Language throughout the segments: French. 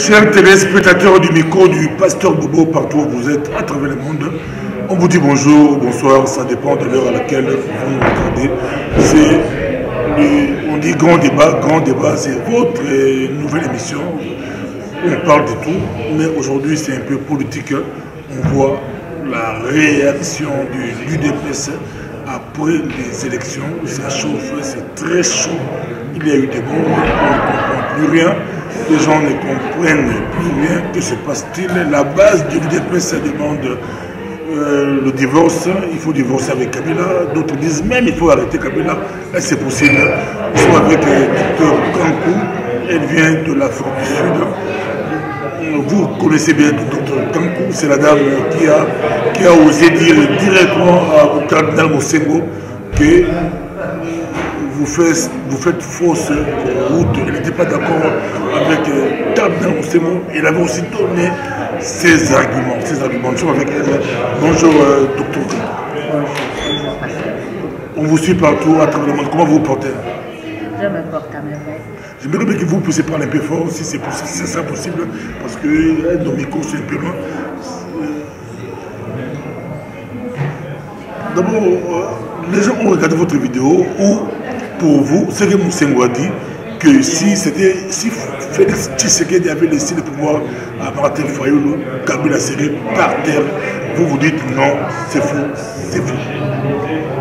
Chers téléspectateurs du micro du Pasteur Bobo, partout où vous êtes, à travers le monde, on vous dit bonjour, bonsoir, ça dépend de l'heure à laquelle vous nous regardez. On dit grand débat, c'est votre nouvelle émission. On parle de tout, mais aujourd'hui c'est un peu politique. On voit la réaction du l'UDPS après les élections. Ça chauffe, c'est très chaud. Il y a eu des mots, on ne comprend plus rien. Les gens ne comprennent plus rien. Que se passe-t-il? La base de l'UDPS demande le divorce. Il faut divorcer avec Kabila. D'autres disent même il faut arrêter Kabila. Là c'est possible. Ils sont avec Dr Kankou. Elle vient de l'Afrique du Sud. Vous connaissez bien Dr Kankou. C'est la dame qui a osé dire directement au cardinal Mosengo que vous faites fausse route. Elle n'était pas d'accord avec cardinal Mosengo. Elle avait aussi donné ses arguments. Nous sommes avec elle. Bonjour, docteur Kankou. On vous suit partout à travers le monde. Comment vous vous portez? Je me porte à merveille. J'aimerais bien que vous puissiez parler un peu fort, si c'est possible, si c'est possible, parce que nos micros sont un peu loin. D'abord, les gens ont regardé votre vidéo où, pour vous, ce que Mosengo a dit, que si Félix Tshisekedi avait laissé le pouvoir à Martin Fayulu, Kabila serait par terre, vous dites non, c'est faux, c'est faux.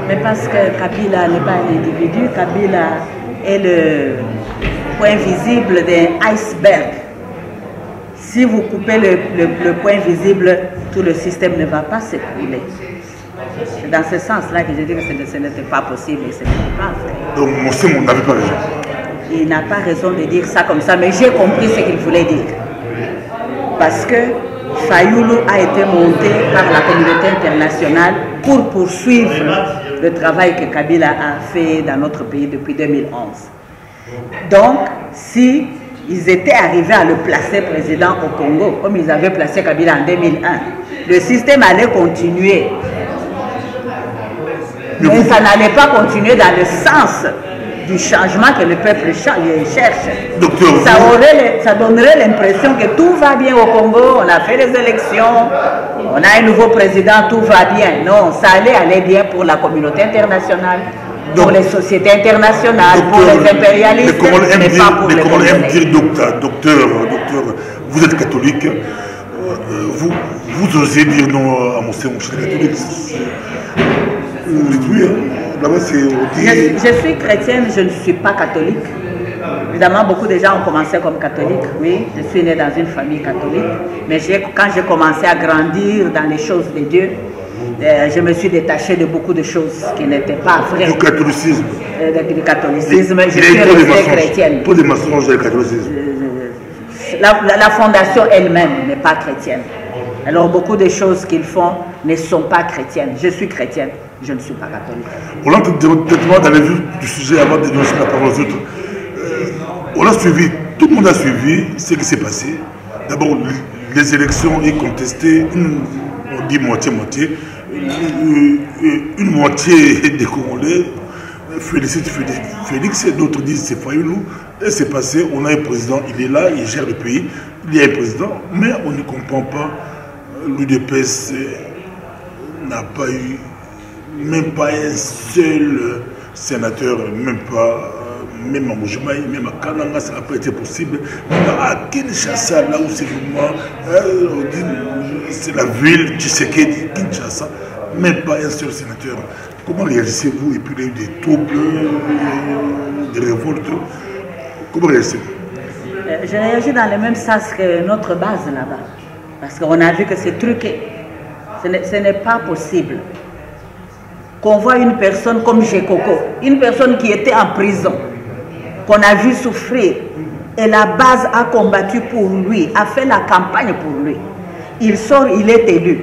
Mais parce que Kabila n'est pas un individu, Kabila est le point visible d'un iceberg. Si vous coupez le point visible, tout le système ne va pas s'écrouler. C'est dans ce sens-là que je dis que ce n'était pas possible et ce n'était pas vrai. Donc Mosengo n'avait pas raison. Il n'a pas raison de dire ça comme ça, mais j'ai compris ce qu'il voulait dire. Parce que Fayulu a été monté par la communauté internationale pour poursuivre le travail que Kabila a fait dans notre pays depuis 2011. Donc, si ils étaient arrivés à le placer président au Congo, comme ils avaient placé Kabila en 2001, le système allait continuer. Mais ça n'allait pas continuer dans le sens du changement que le peuple cherche. Docteur, ça donnerait l'impression que tout va bien au Congo, on a fait les élections, on a un nouveau président, tout va bien. Non, ça allait aller bien pour la communauté internationale, pour les sociétés internationales, pour les impérialistes, mais pas pour les Congolais. Docteur, vous êtes catholique, vous osez dire non à Mosengo, je suis catholique. Vous dites oui, là-bas c'est... Je suis chrétienne, je ne suis pas catholique. Évidemment, beaucoup de gens ont commencé comme catholiques, oui. Je suis née dans une famille catholique. Mais quand j'ai commencé à grandir dans les choses de Dieu, je me suis détachée de beaucoup de choses qui n'étaient pas vraies. Du catholicisme. Du catholicisme, je suis restée chrétienne. Pour des mensonges du catholicisme. La fondation elle-même n'est pas chrétienne. Alors beaucoup de choses qu'ils font ne sont pas chrétiennes. Je suis chrétienne, je ne suis pas catholique. On entre directement dans le vif du sujet avant de donner la parole aux autres. On a suivi, tout le monde a suivi ce qui s'est passé. D'abord, les élections est contestées, on dit moitié-moitié. Une moitié des Congolais félicite Félix et d'autres disent c'est Fayulu. Et c'est passé, on a un président, il est là, il gère le pays, il y a un président, mais on ne comprend pas. L'UDPS n'a pas eu même pas un seul sénateur, même à Moujimaï, même à Kananga, ça n'a pas été possible. À Kinshasa, là où c'est vraiment, c'est la ville Tshisekedi, Kinshasa, même pas un seul sénateur. Comment réagissez-vous? Et puis il y a eu des troubles, des révoltes. Comment réagissez-vous? Je réagis dans le même sens que notre base là-bas. Parce qu'on a vu que c'est truqué. Ce n'est pas possible qu'on voit une personne comme Gekoko, une personne qui était en prison, qu'on a vu souffrir, et la base a combattu pour lui, a fait la campagne pour lui. Il sort, il est élu.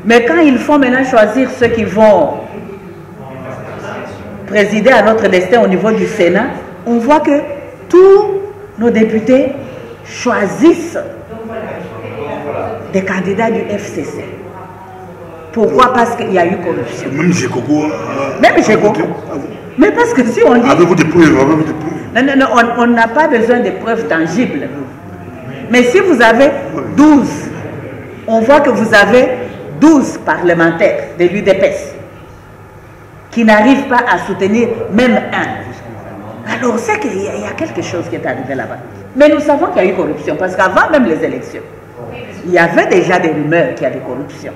Mais quand ils font maintenant choisir ceux qui vont présider à notre destin au niveau du Sénat, on voit que tous nos députés choisissent des candidats du FCC. Pourquoi? Parce qu'il y a eu corruption. Même Gekoko. Même Gekoko. Mais parce que si on dit... Avez-vous des preuves? Non, on n'a pas besoin de preuves tangibles. Mais si vous avez 12, on voit que vous avez 12 parlementaires de l'UDPS qui n'arrivent pas à soutenir même un. Alors c'est qu'il y a quelque chose qui est arrivé là-bas. Mais nous savons qu'il y a eu corruption, parce qu'avant même les élections, il y avait déjà des rumeurs qu'il y a des corruptions.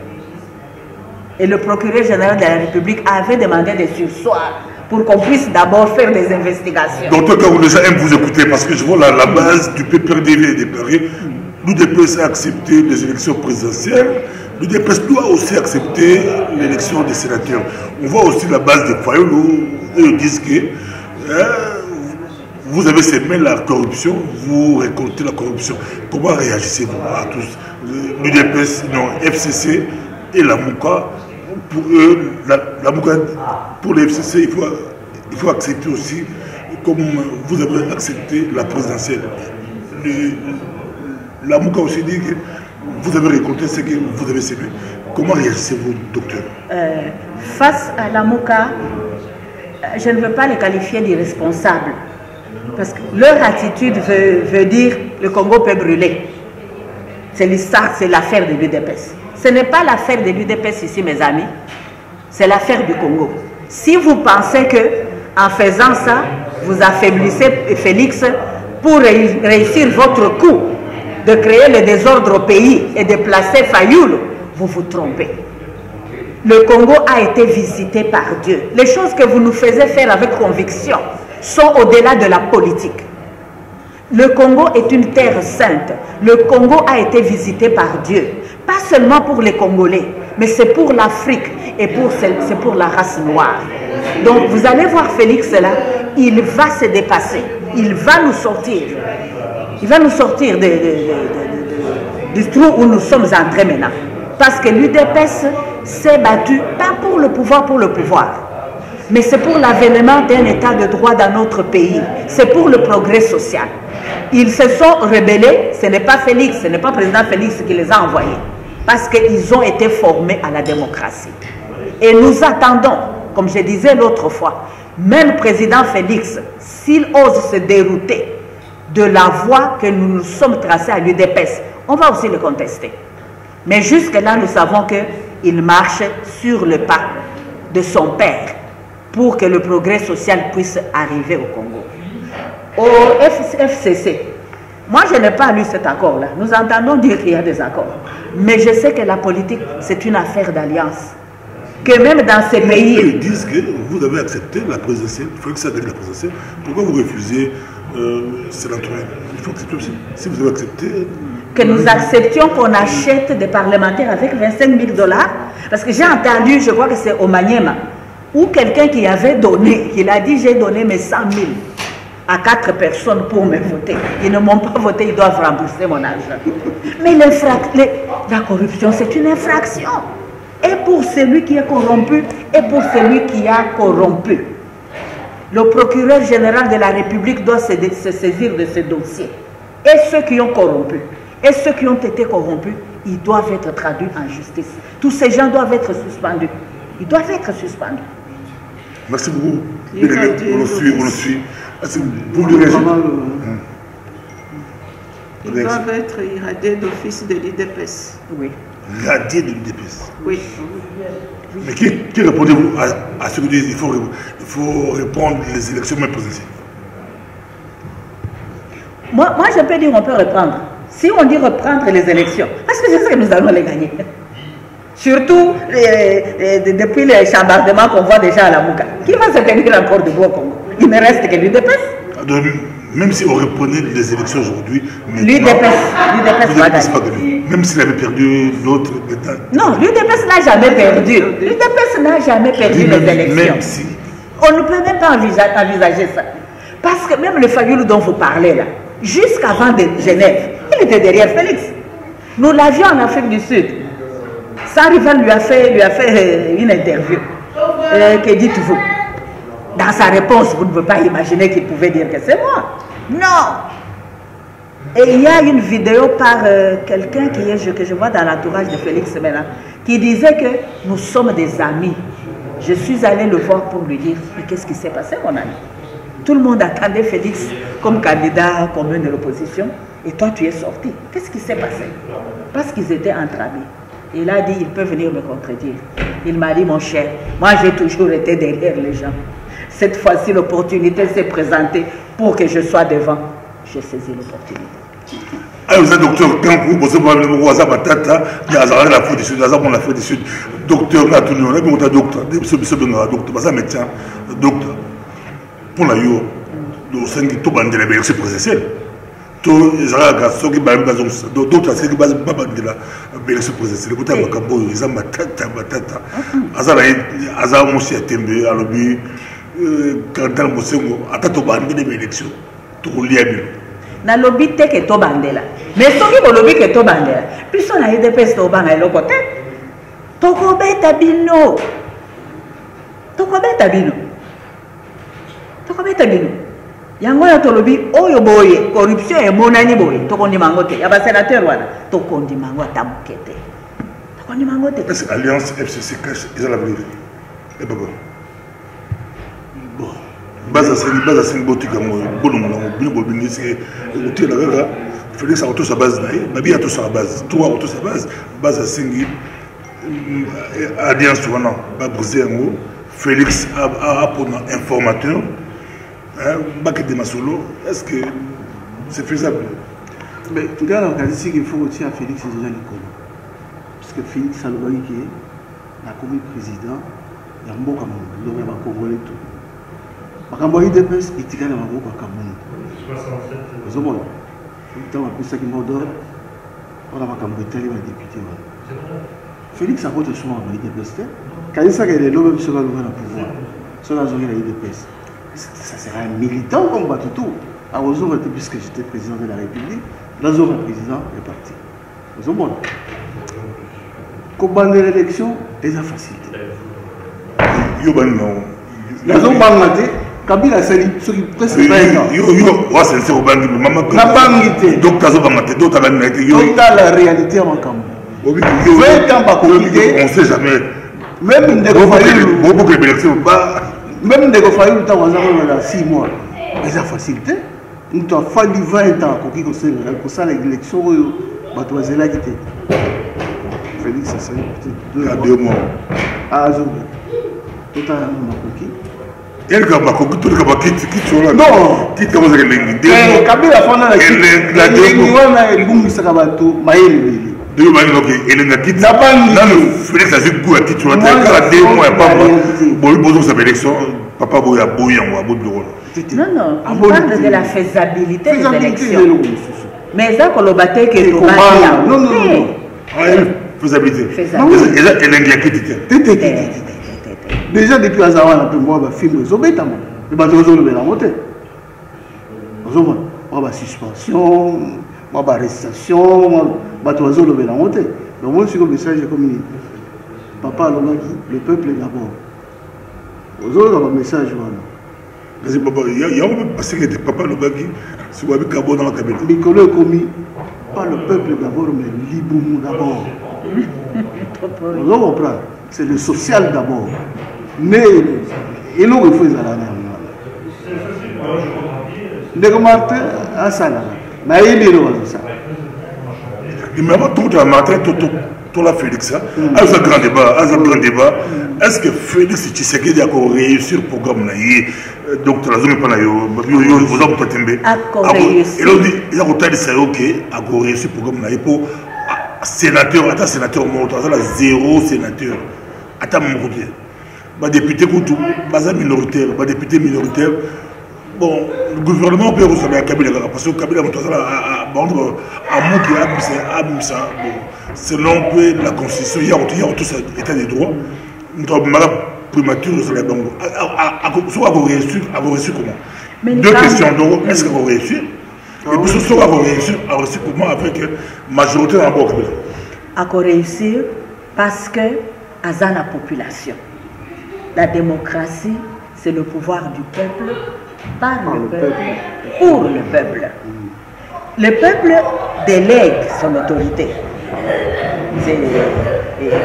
Et le procureur général de la République avait demandé des sursoirs pour qu'on puisse d'abord faire des investigations. Docteur Karoulé, j'aime vous écouter parce que je vois la base du PPRDV de Paris. L'UDPS a accepté les élections présidentielles. L'UDPS doit aussi accepter l'élection des sénateurs. On voit aussi la base de Fayolo. Ils disent que vous avez semé la corruption, vous récoltez la corruption. Comment réagissez-vous à tous? L'UDPS, non, FCC et la MOUCA. Pour eux, la MOUCA, pour les FCC, il faut accepter aussi, comme vous avez accepté la présidentielle. La MOUCA aussi dit que vous avez récolté ce que vous avez semé. Comment réagissez-vous, docteur? Face à la MOUCA, je ne veux pas les qualifier d'irresponsables. Parce que leur attitude veut dire le Congo peut brûler. C'est l'histoire, c'est l'affaire de l'UDPS. Ce n'est pas l'affaire de l'UDPS ici, mes amis. C'est l'affaire du Congo. Si vous pensez que en faisant ça, vous affaiblissez Félix pour réussir votre coup de créer le désordre au pays et de placer Fayulu, vous vous trompez. Le Congo a été visité par Dieu. Les choses que vous nous faites faire avec conviction sont au-delà de la politique. Le Congo est une terre sainte. Le Congo a été visité par Dieu. Pas seulement pour les Congolais, mais c'est pour l'Afrique et c'est pour la race noire. Donc vous allez voir Félix là, il va se dépasser. Il va nous sortir. Il va nous sortir du trou où nous sommes entrés maintenant. Parce que l'UDPS s'est battu, pas pour le pouvoir, mais c'est pour l'avènement d'un état de droit dans notre pays. C'est pour le progrès social. Ils se sont rebellés, ce n'est pas Félix, ce n'est pas le président Félix qui les a envoyés. Parce qu'ils ont été formés à la démocratie. Et nous attendons, comme je disais l'autre fois, même président Félix, s'il ose se dérouter de la voie que nous nous sommes tracés à l'UDPS, on va aussi le contester. Mais jusque-là, nous savons qu'il marche sur le pas de son père pour que le progrès social puisse arriver au Congo. Au FCC, moi je n'ai pas lu cet accord-là. Nous entendons dire qu'il y a des accords. Mais je sais que la politique, c'est une affaire d'alliance. Que même dans ces pays... Ils disent que vous avez accepté la présidentielle, il faut que ça devienne la présidentielle. Pourquoi vous refusez sénatorial? Il faut accepter aussi. Si vous avez accepté... Que nous acceptions qu'on achète des parlementaires avec 25 000 $. Parce que j'ai entendu, je crois que c'est au Maniema, où quelqu'un qui avait donné, il a dit j'ai donné mes 100 000 à 4 personnes pour me voter. Ils ne m'ont pas voté, ils doivent rembourser mon argent. Mais la corruption, c'est une infraction. Et pour celui qui est corrompu, et pour celui qui a corrompu. Le procureur général de la République doit se saisir de ce dossier. Et ceux qui ont corrompu, et ceux qui ont été corrompus, ils doivent être traduits en justice. Tous ces gens doivent être suspendus. Ils doivent être suspendus. Merci beaucoup. On le suit. Vous le réagissez? Ils doivent être irradiés d'office de l'UDPS. Oui. Irradiés de l'UDPS? Oui. Mais qui répondez-vous à ce que disent il faut répondre les élections même présidentielles? Moi, je peux dire qu'on peut reprendre. Si on dit reprendre les élections, parce que je sais que nous allons les gagner. Surtout depuis les chambardements qu'on voit déjà à la MOUCA. Qui va se tenir encore debout au Congo? Il ne reste que l'UDPS. Même si on reprenait les élections aujourd'hui, l'UDPS va gagner. Même s'il avait perdu l'autre méthode. Non, l'UDPS n'a jamais perdu. L'UDPS n'a jamais perdu les élections. Même si. On ne peut même pas envisager ça. Parce que même le Fayulu dont vous parlez là, jusqu'avant de Genève, il était derrière Félix. Nous l'avions en Afrique du Sud. Sa rival lui a fait une interview. Que dites-vous? Dans sa réponse, vous ne pouvez pas imaginer qu'il pouvait dire que c'est moi. Non. Et il y a une vidéo par quelqu'un que je vois dans l'entourage de Félix maintenant, qui disait que nous sommes des amis. Je suis allé le voir pour lui dire, mais qu'est-ce qui s'est passé, mon ami? Tout le monde attendait Félix comme candidat commun de l'opposition. Et toi, tu es sorti. Qu'est-ce qui s'est passé? Parce qu'ils étaient entre amis. Il a dit, il peut venir me contredire. Il m'a dit, mon cher, moi j'ai toujours été derrière les gens. Cette fois-ci, l'opportunité s'est présentée pour que je sois devant. J'ai saisi l'opportunité. Alors, vous êtes docteur, quand vous posez le hasard, patata, il y a la faute du Sud, la faute du Sud. Docteur, là, tout le monde, on a docteur, docteur, ça médecin, docteur. Pour la yo, le 5 tout bandé la élection présidentielle. Tout, ils ont un garçon qui va d'autres, c'est qui va bandé la élection présidentielle. Vous avez un cabo, ils ont batata. Azar, mon chien, Tembe, à l'objet, quand on a mosengo, à tout bandé l'élection, tout lié. Na lobby te ke to bandela mais soki ko lobby ke to bandela biso na UDPS to banga eloko te tokobeta bino yango ya to lobby oyo boye corruption e monani boye tokondi mango te ya ba sénateur wana tokondi mango tamukete tokondi mango te parce que alliance FCC cache ils ont la vérité et baba bon base à 5 boutiques à moi, Félix a sa base, Babi a sa base, toi a sa base à 5 alliance Félix a pour informateur, Baké de Masolo, est-ce que c'est faisable? Mais tout à l'heure, ici qu'il faut retirer à Félix, c'est déjà l'école. Parce que Félix a le qui est la commis président, il y a un beau Cameroun, donc il y a un Congolais tout. Makambo UDPS itikana maboko ya Cameroun. 67. Ozomona. Tant après ça qui m'odore. On a makambo itali ba député wana. Félix a voté sur le UDPS. Quand ça que les lobes sur le pouvoir. Sur la zone de l'UDPS. Ça sera un militant comme Batutu. À Ozomona puisque j'étais président de la République, la zone président est parti. Ozomona. Combattre l'élection est la facilité. Yoban non. La zone bangaté Kabila sali ceux qui presque yo c'est c'est bangi maman la bangité donc tazo bangate d'autres la réalité la réalité en Cameroun 20 ans pas comité on sait jamais même Ndeko Fayulu beaucoup de élections pas même Ndeko Fayulu ta wazama na 6 mois mais ça facilité nous t'as fallu 20 ans pour qu'il que ça l'élection bato wazela quitté Félix ça c'est 2 mois ah zo totalement makoki elle a pas compris tout le monde qui non qui commence à l'église Kabila fana la démo wana elungu sakabato mayele deux mani donc elle n'a quitté na bangi Félix a dit quoi titre là la démo est pas bon bon sa élection papa boya boya on va bureau non on parle de la faisabilité des élections mais ça kolobate que to non faisabilité elle a quitté déjà depuis Azawa, on a film de Zobetamo. Le bateau de la montée. On a suspension, on a arrestation, on a bateau de la montée. Donc, moi, je suis un message communiqué. Papa, le peuple d'abord. Vous avez un message. Il y a un parce que papa le bagui, si vous avez un carbone dans la cabine. Nicolas est commis, pas le peuple d'abord, mais l'Iboumou d'abord. Vous comprenez? C'est le social d'abord. Mais il nous refuse à la dernière. Ndeko Martin a ça là. Mais il est là ça. Il m'a pas tout à Martin tout la Félix. À ce grand débat, est-ce que Félix Tshisekedi a réussi le programme naïe docteur la zone pas naïe vous avez pas tombé. Il a retardé ça OK a réussi le programme naïe pour sénateur attends sénateur mort à 0 sénateur attends mon côté. Bah député Koutou, bah minoritaire, bah député minoritaire. Bon, le gouvernement peut recevoir Kabila parce que Kabila à Bandre à Mouki à Moussa. Bon, selon la constitution, il y a tout ça état de droit. Nous avons malade primature sur la Bango. Soit avoir reçu comment? Deux questions donc est-ce qu'on va réussir? Et puis soit avoir reçu comment avec majorité en Bango. À réussir parce que à la population. La démocratie, c'est le pouvoir du peuple, par le peuple, pour le peuple. Le peuple délègue son autorité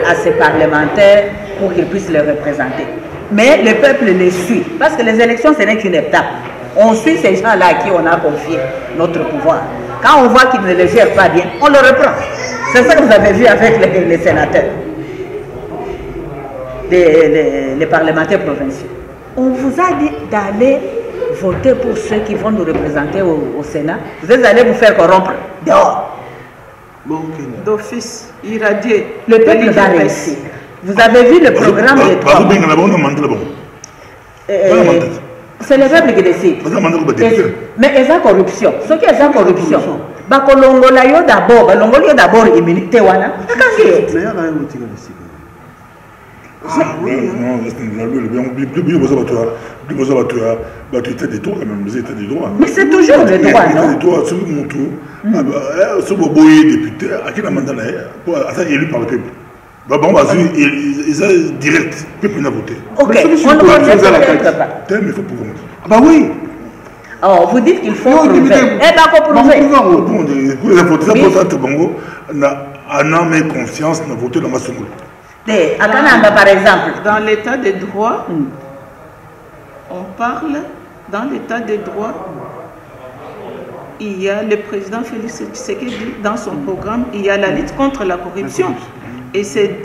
à ses parlementaires pour qu'ils puissent le représenter. Mais le peuple les suit, parce que les élections, ce n'est qu'une étape. On suit ces gens-là à qui on a confié notre pouvoir. Quand on voit qu'il ne le gère pas bien, on le reprend. C'est ça que vous avez vu avec les sénateurs, les parlementaires provinciaux. On vous a dit d'aller voter pour ceux qui vont nous représenter au Sénat. Vous allez vous faire corrompre dehors. D'office, irradié. Le peuple va réussir. Vous avez vu le programme des 3 mois. C'est le peuple qui décide. Mais il y a corruption. Ce qui est la corruption, d'abord immunité. Mais c'est toujours le droit, non? Élu par le peuple. Ils sont direct, le peuple n'a voté. Ok, on ne connaît pas. Mais il faut pouvoir. Bah oui. Oh, vous dites qu'il faut prouver. Eh bien, qu'on prouver. On a mis confiance dans voter dans ma seconde. Par exemple. Dans l'état de droit, on parle, dans l'état de droit, il y a le président Félix Tshisekedi, dans son programme, il y a la lutte contre la corruption. Et ces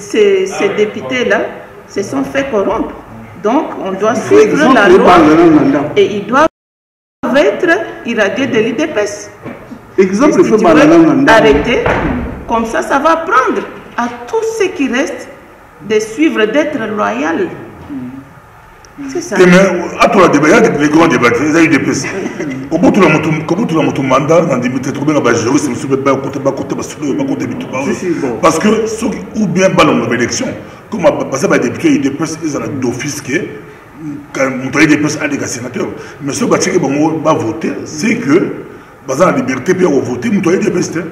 députés-là se sont fait corrompre. Donc, on doit suivre la loi et ils doivent être irradiés de l'IDPS. Exemple, il faut arrêter. Comme ça, ça va apprendre à tous ceux qui restent de suivre, d'être loyal. C'est ça. Mais à toi, il y a des grands débats, il y a eu des PC. Comment tu as mon mandat dans des métiers trop bien à gérer, c'est parce que ceux qui ou bien ballon l'élection, comme passer par des députés, il y a des PC, ils ont d'office qui est, quand on des PC à des sénateurs. Mais ceux qui vont voter, c'est que, dans la liberté, puis on voter, on des PC.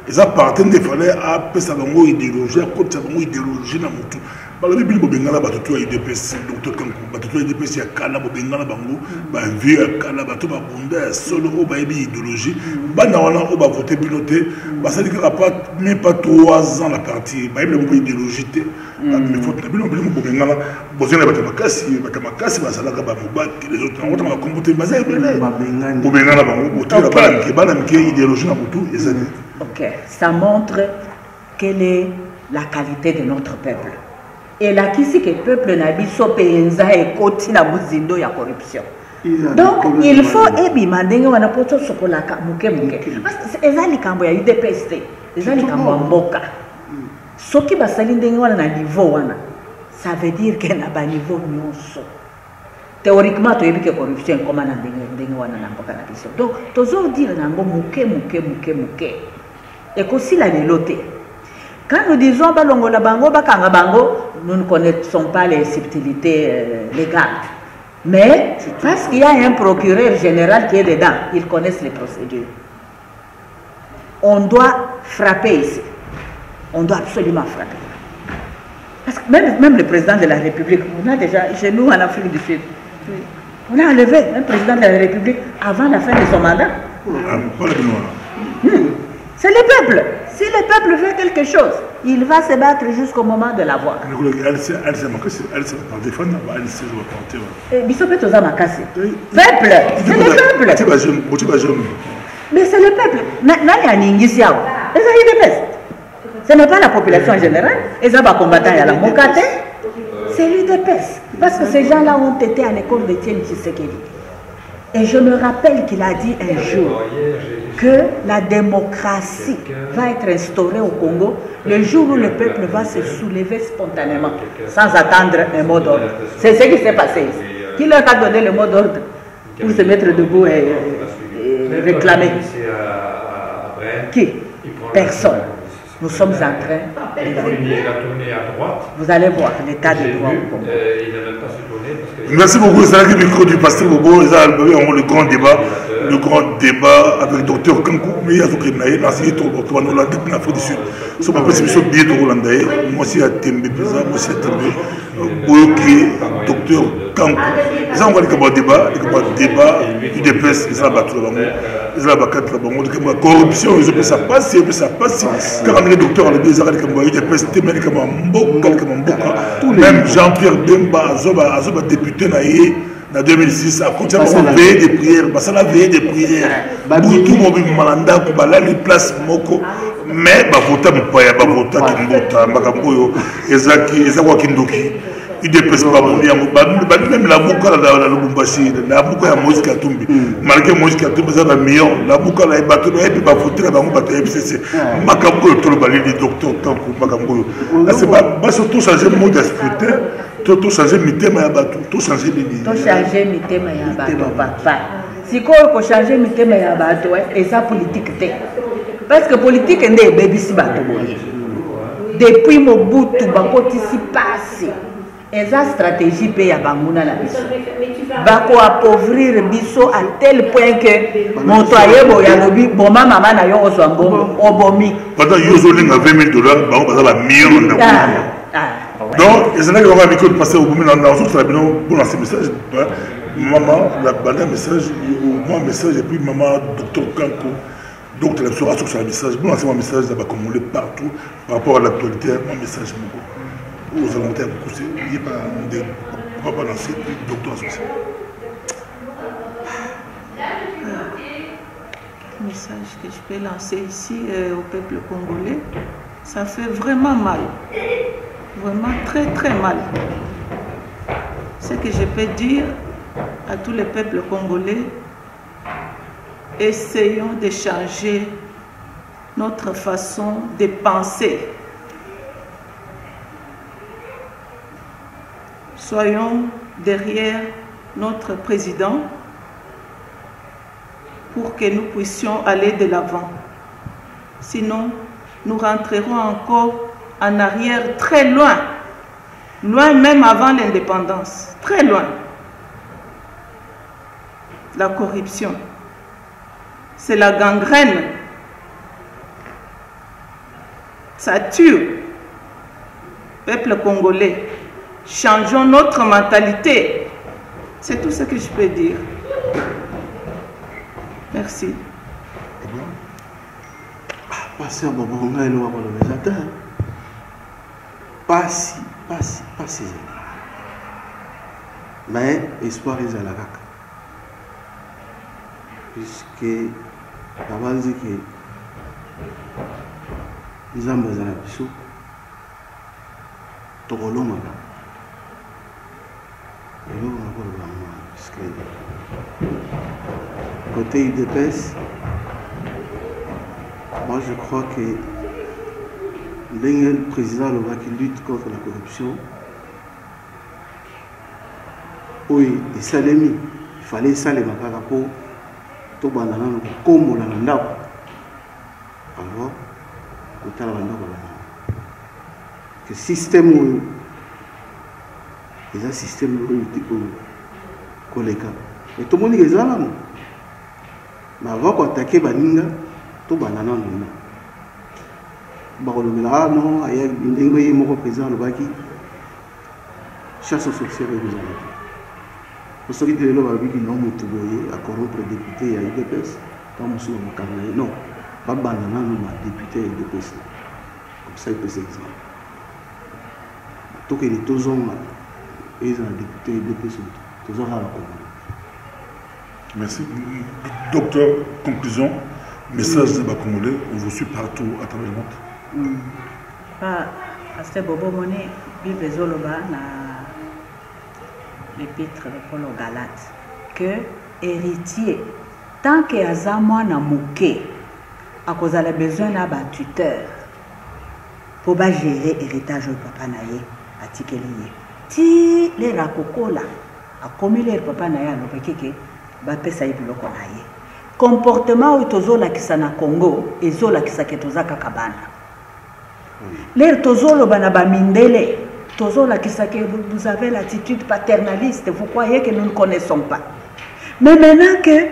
Ils appartiennent des fallait à Pessabango idéologie, à côté de idéologie dans mon tout. La Bible bobengala batutu ya IDPS docteur Kankou batutu ya IDPS ya kana bobengala bango ba vie ya kana batu ba bunda solo o ba idéologie bana wana o ba voter biloté ba ça dit que pas même pas 3 ans la partie ba Bible bo idéologie té mais faut Bible bobengala bozena batamakasi ba sala ka ba mobaki les autres on va comporter ba ça bobengala bango botura bana mke idéologie na mutu ezali. OK, ça montre quelle est la qualité de notre peuple. Et là, qui c'est que le peuple n'a pas so penza et côté na buzindo ya corruption. Donc, il faut demander wana poto sokola ka muke. Parce que ezali kambo ya UDPS, ezali kambo mboka. Soki basali ndenge wana na niveau wana, ça veut dire que na ba niveau nyonso. Théoriquement, tu as vu que la corruption est comme un biso. Donc, toujours dire nango muke. Et qu'aussi la néloté. Quand nous disons balongo la bango, bakanga bango, nous ne connaissons pas les subtilités légales. Mais parce qu'il y a un procureur général qui est dedans, ils connaissent les procédures. On doit frapper ici. On doit absolument frapper. Parce que même le président de la République, on a déjà, chez nous en Afrique du Sud, on a enlevé un président de la République avant la fin de son mandat. C'est le peuple. Si le peuple veut quelque chose, il va se battre jusqu'au moment de l'avoir. Peuple, c'est le peuple. Mais c'est le peuple. Ce n'est pas la population générale. Ils ont combattant à la Mokate. C'est l'UDPS. Parce que ces gens-là ont été à l'école de Tiens Tshisekedi. Et je me rappelle qu'il a dit un jour que la démocratie va être instaurée au Congo le jour où le peuple va se soulever spontanément, sans attendre un mot d'ordre. C'est ce qui s'est passé ici. Qui leur a donné le mot d'ordre pour se mettre debout et réclamer? Qui? Personne. Nous sommes en train de... Vous allez voir l'état de droit au Congo. Merci beaucoup. C'est le micro du pasteur Bobo. Ils ont le grand débat avec le docteur Kankou. Mais il y a d'autres qui ont essayé de l'Afrique du Sud. Ce n'est pas possible de bien hollandais. Moi aussi, à Tembe, moi aussi, à Tembe. Boyoki, docteur Kankou. Ils ont un débat du DPS. Ils ont battu là-bas. Ils ont battu là-bas. La corruption, ils ont ça passe. Quand les docteurs ont dit que même Jean-Pierre Bemba, Azoba député, en 2006, à côté de la veille des prières, ça la veille des prières. Tout le monde malanda, les places moko, mais bavota mpaya, bavota kindota, bakaboyo, ezakwa kindoki. Il dépasse pas mon lien, même la boucle la Lubumbashi, la boucle à Moïse Katumbi, malgré Moïse Katumbi, ça va mieux, la boucle à Bateau, et puis bafouter la banque à FCC, Makambo, tout le balai des docteurs, Tankou, Makambo. C'est pas surtout changer le mot d'esprit. Tout changer mi thème ya bato, tout changer les lignes. Tout changer mi thème ya bato, papa. Si quoi changer mi thème ya bato, et ça politique té. Parce que politique n'est pas si bato. Depuis Mobutu, Bako ici passé. Et ça stratégie paye ya banguna la biso. Bako appauvrir biso à tel point que mon toyer boya lobi, bon maman na yo oswambo, obomi. Pendant yozoling à $20,000, bako baza ba million na. Donc, les gens qui ont habitué de passer au bout, pour lancer un message, maman, la bande message, moi un message, et puis maman, docteur Kanko, docteur Lepsora sur le message, pour lancer un message, ça va communiquer partout par rapport à l'actualité, mon message, aux alentours, il n'y a pas lancer, docteur associé. Le message que je peux lancer ici au peuple congolais, ça fait vraiment mal. Vraiment très très mal. Ce que je peux dire à tous les peuples congolais, essayons de changer notre façon de penser. Soyons derrière notre président pour que nous puissions aller de l'avant. Sinon, nous rentrerons encore en arrière, très loin, loin même avant l'indépendance, très loin. La corruption, c'est la gangrène, ça tue. Peuple congolais, changeons notre mentalité, c'est tout ce que je peux dire. Merci. Passez un moment, on a une loi pour le résultat. Pas si. Mais espoir est à la RAC. Puisque la base dit que les hommes sont à Bissou, Togolo Mala. Et nous, on a pas le puisque côté UDPS, moi je crois que le président qui lutte contre la corruption, oui, il fallait ça les macarapo, tout banana, comme on a alors, le système, c'est un système collègue. Et tout le monde est là. Mais avant qu'on attaque Baninga, tout banana. Ah non, il y a un président qui chasse aux sorcières et aux amis. Pour ceux qui disent que non, à corrompre les députés, il y a eu des PES. Non, pas banana, non, député et des PES. Comme ça, il peut s'exprimer. Tout que les deux hommes, ils ont député et des PES. Tous hommes à la commune. Merci. Docteur, conclusion, message de Bakomolé, on vous suit partout à travers le monde. Parce que Bobo Moné, Bible Zoloba, na l'épître de Paul aux Galates, que héritier, tant qu'il y a un mouké, à cause de la besoin d'un tuteur, pour gérer l'héritage de papa naye, à Tikeliye. Si les rakoko là, à commis les papa naye, à l'opéké, va pesa ibiloko naye. Comportement où tozola qui sa na Congo, et zola qui sa ketoza kakabana. Les tozolo banaba mindele, tozola qui sa que vous avez l'attitude paternaliste, vous croyez que nous ne connaissons pas. Mais maintenant que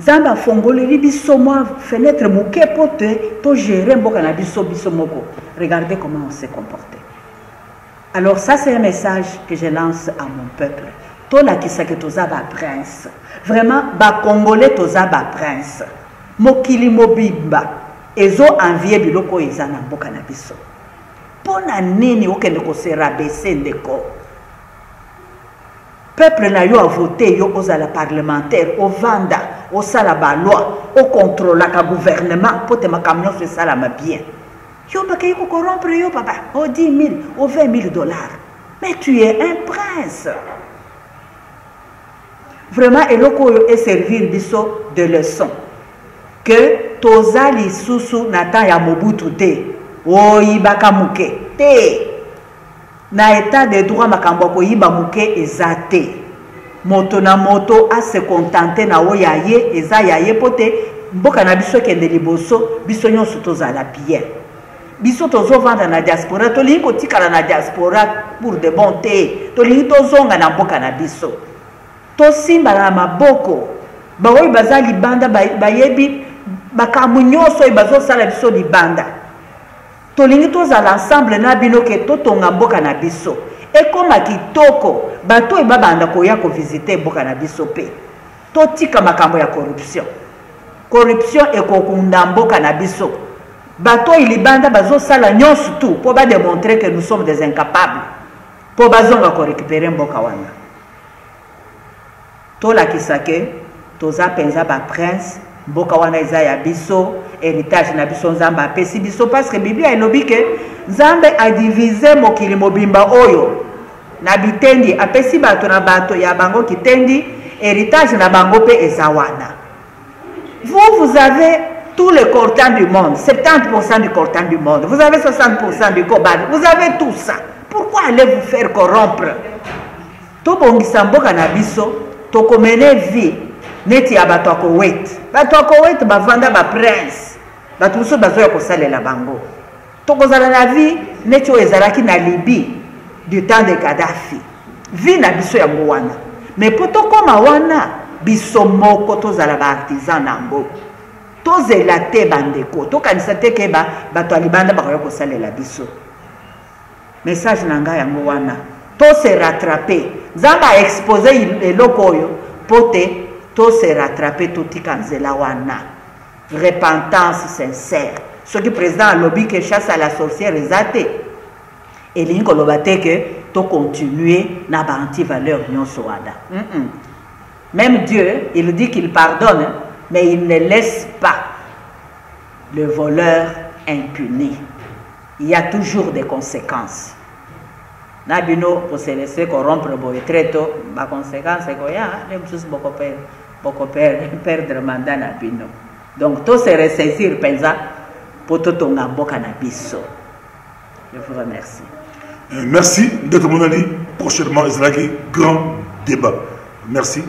Zamba Fongole biso moi fenêtre mouké pote, to gérer mbokana biso moko. Regardez comment on s'est comporté. Alors ça c'est un message que je lance à mon peuple. Tola qui sa que tozaba prince. Vraiment ba Congolais tozaba prince. Mokili mobimba. Ezo envier biloko ezana mbokana biso. Pona nini okende ko se rabaisser ndeko. peuple n'a eu à voter yo aux la parlementaire au vanda au sala ba loi au contrôle la gouvernement pour te ma camion fait ça la ma bien yo ba kay ko corrompre yo papa au 10 000 au 20 000 dollars mais tu es un prince vraiment eloko yo est servir biso de leçon que tozali susu nata ya Mobutu te oyibaka muke te na état de droit makambo ko yiba muke ezate moto na moto a se contenter na oyaye eza yaye pote mboka na biso kende liboso biso nyonso tozala bien biso tozo vanda na diaspora tolingi kotikala na diaspora pour de bon te tolingi tozonga na mboka na biso tosimba na maboko baoyi baza libanda bayebi makambo nyonso oyo bazosala biso libanda tolingi tozala ensemble na bino ke totonga mboka na biso ekoma kitoko bato oyo babanda koya kovisite mboka na biso mpe totika makambo ya corruption ekokunda mboka na biso bato oyo libanda bazosala nyonso tu mpo bademontre que nous sommes des incapables mpo bazonga korécupere mboka wana tolakisa ke toza mpenza baprince mboka wana eza ya biso héritage na biso nzambe apesi biso parce que biblia elobi ke nzambe adivise mokili mobimba oyo na bitendi apesi bato na bato ya bango kitendi héritage na bango mpe eza wana vous avez tout le coltan du monde 70% du coltan du monde vous avez 60% du cobalt vous avez tout ça pourquoi allez vous faire corrompre tobongisa mboka na biso tokomene vie neti ya bato akowete bavanda baprince bato mosusu bazoya kosalela bango tokozala na vie neti oyo ezalaki na Libye du temps de Gaddafi vie na biso yango wana mais mpo tokoma wana biso moko tozala baartisan nango tozela te bandeko tokanisa te ke bato ya libanda bakoya kosalela biso message na ngai yango wana tose rattrape nzambe aexpose eloko oyo mpo te tose rattrape totika nzela wana repentance sincère soki président alobi ke chasse à la sorcière eza te elingi koloba te ke tocontinue na baantivaleur nyonso wana même Dieu il dit qu'il pardonne mais il ne laisse pas le voleur impuni il y a toujours des conséquences na bino pour se laisser corrompre boye treto ba conséquence ko ya les mosusu boko perdre mandat na bino donc to se ressaisir penza pour totonga mboka na biso. Je vous remercie. Merci d'être mon ami. Prochainement, il sera un grand débat. Merci.